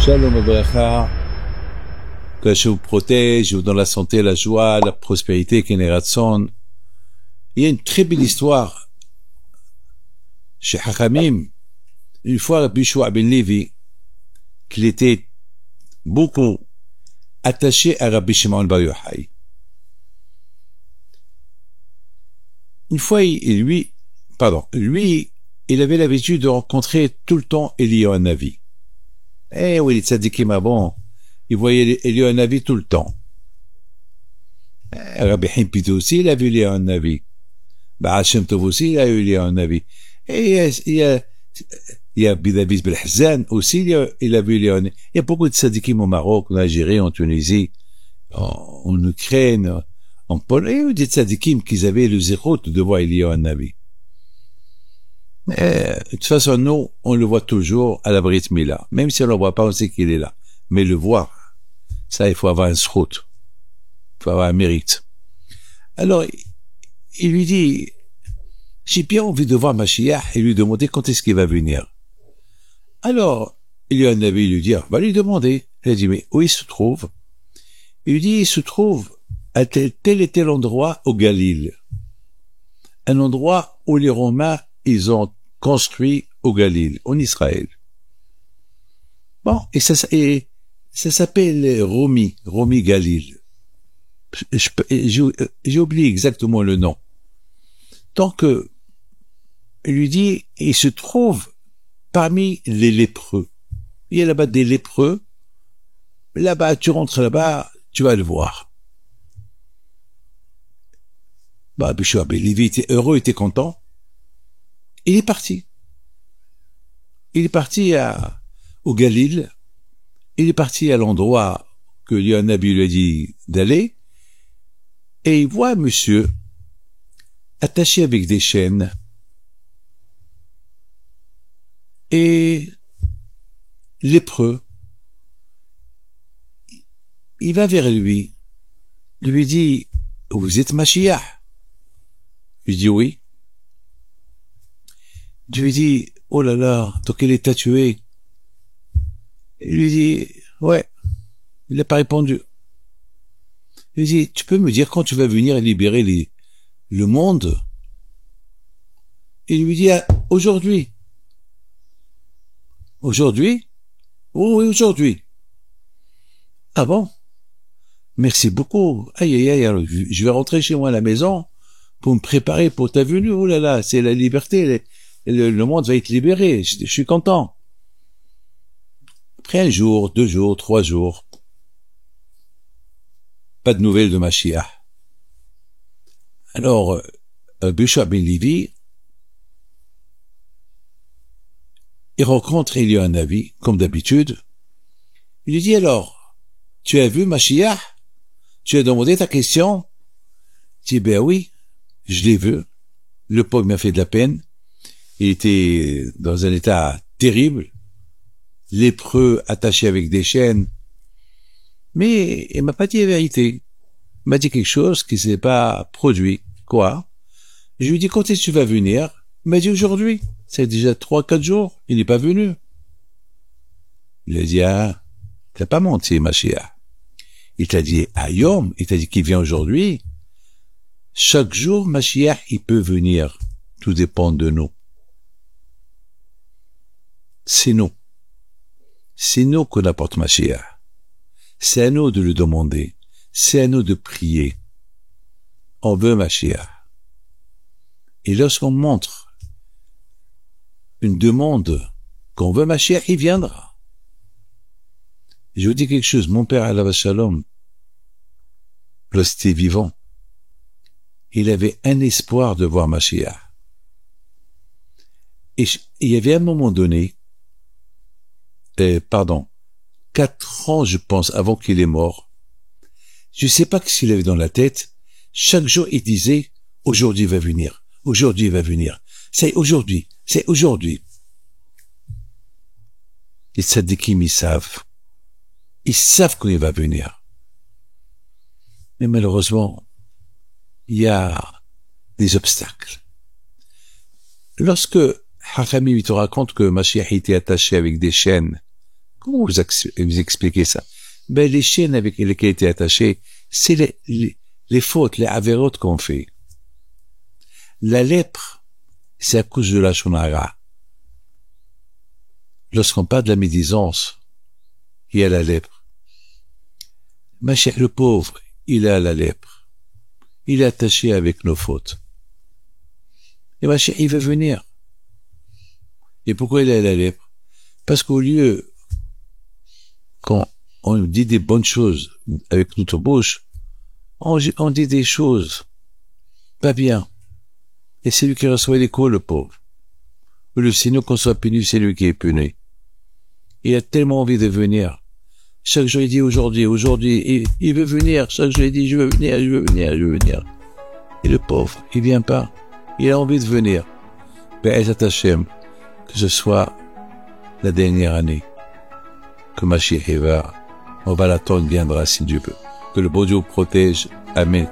Shalom Abracha, que Hachem vous protège, vous donne la santé, la joie, la prospérité, Keneratson. Il y a une très belle histoire chez Hachamim. Une fois, Rabbi Shua ben Levi, qu'il était beaucoup attaché à Rabbi Shimon bar Yochai. Une fois, lui, il avait l'habitude de rencontrer tout le temps Eliyahu Hanavi. Eh oui, les tzadikim avant, il voyait Eliyahu Hanavi tout le temps. Rabbi Himpito aussi, il a vu Eliyahu Hanavi. Baal Shem Tov aussi, il a eu Eliyahu Hanavi. Et il y a Bidavis Belhazan aussi, il a vu Eliyahu Hanavi. Il y a beaucoup de tzadikim au Maroc, en Algérie, en Tunisie, en Ukraine, en Pologne. Il y a eu des tzadikim qui avaient le zéro de voir Eliyahu Hanavi. De toute façon, nous, on le voit toujours à la Brit Mila. Même si on ne le voit pas, on sait qu'il est là. Mais le voir, ça, il faut avoir un srout. Il faut avoir un mérite. Alors, il lui dit, j'ai bien envie de voir Mashiach et lui demander quand est-ce qu'il va venir. Alors, il y a un avis, il lui dit, va lui demander. Il a dit, mais où il se trouve? Il lui dit, il se trouve à tel et tel endroit au Galil. Un endroit où les Romains, ils ont construit au Galil, en Israël. Bon, et ça s'appelle Romi Galil. J'ai oublié exactement le nom. Tant que, il lui dit, il se trouve parmi les lépreux. Il y a là-bas des lépreux. Là-bas, tu rentres là-bas, tu vas le voir. Bah, Bishua ben Levi était heureux, était content. Il est parti. Il est parti au Galil. Il est parti à l'endroit que Eliyahu Hanavi lui a dit d'aller. Et il voit un monsieur attaché avec des chaînes. Et lépreux. Il va vers lui. Il lui dit, vous êtes Mashiach? Il lui dit oui. Je lui dis, oh là là, dans quel état tu es? Il lui dit, ouais. Il n'a pas répondu. Il lui dit, tu peux me dire quand tu vas venir libérer le monde? Il lui dit, aujourd'hui. Aujourd'hui? Oh oui, aujourd'hui. Ah bon? Merci beaucoup. Aïe, aïe, aïe, je vais rentrer chez moi à la maison pour me préparer pour ta venue. Oh là là, c'est la liberté. Le monde va être libéré. Je suis content. Après un jour, 2 jours, 3 jours, pas de nouvelles de Mashiach. Alors, Bishua ben Levi, il rencontre Eliyahu Hanavi, comme d'habitude. Il lui dit alors, tu as vu Mashiach? Tu as demandé ta question? Il dit, ben oui, je l'ai vu. Le pauvre m'a fait de la peine. Il était dans un état terrible, lépreux, attaché avec des chaînes. Mais il m'a pas dit la vérité. Il m'a dit quelque chose qui s'est pas produit. Quoi? Je lui ai dit, quand est-ce que tu vas venir? Il m'a dit aujourd'hui. C'est déjà 3-4 jours. Il n'est pas venu. Il a dit, t'as pas menti, Mashiach. Il t'a dit, Yom, il t'a dit qu'il vient aujourd'hui. Chaque jour, Mashiach, il peut venir. Tout dépend de nous. C'est nous. C'est nous qu'on apporte Mashiach. C'est à nous de le demander. C'est à nous de prier. On veut Mashiach. Et lorsqu'on montre une demande qu'on veut Mashiach, il viendra. Je vous dis quelque chose. Mon père, Alav Shalom, lorsqu'il était vivant, il avait un espoir de voir Mashiach. Et il y avait un moment donné, 4 ans, je pense, avant qu'il est mort. Je sais pas ce qu'il avait dans la tête. Chaque jour, il disait, aujourd'hui va venir. Aujourd'hui va venir. C'est aujourd'hui. C'est aujourd'hui. Les tzadikim, ils savent. Ils savent quand il va venir. Mais malheureusement, il y a des obstacles. Lorsque Hachamim te raconte que Mashiach était attaché avec des chaînes Comment vous expliquez ça? Ben, les chaînes avec lesquelles il était attaché, c'est les fautes, les avérotes qu'on fait. La lèpre, c'est à cause de la shonara. Lorsqu'on parle de la médisance, il y a la lèpre. Mashiach, le pauvre, il a la lèpre. Il est attaché avec nos fautes. Et Mashiach, il veut venir. Et pourquoi il a la lèpre? Parce qu'au lieu, quand on dit des bonnes choses avec notre bouche, on dit des choses pas bien. Et c'est lui qui reçoit les coups, le pauvre. Ou le signe qu'on soit puni, c'est lui qui est puni. Il a tellement envie de venir. Chaque jour, il dit aujourd'hui, il veut venir. Chaque jour, il dit, je veux venir. Et le pauvre, il vient pas. Il a envie de venir. Be'ezat Hashem, que ce soit la dernière année, que Mashiach va, on va l'attendre, viendra si Dieu veut. Que le bon Dieu protège. Amen.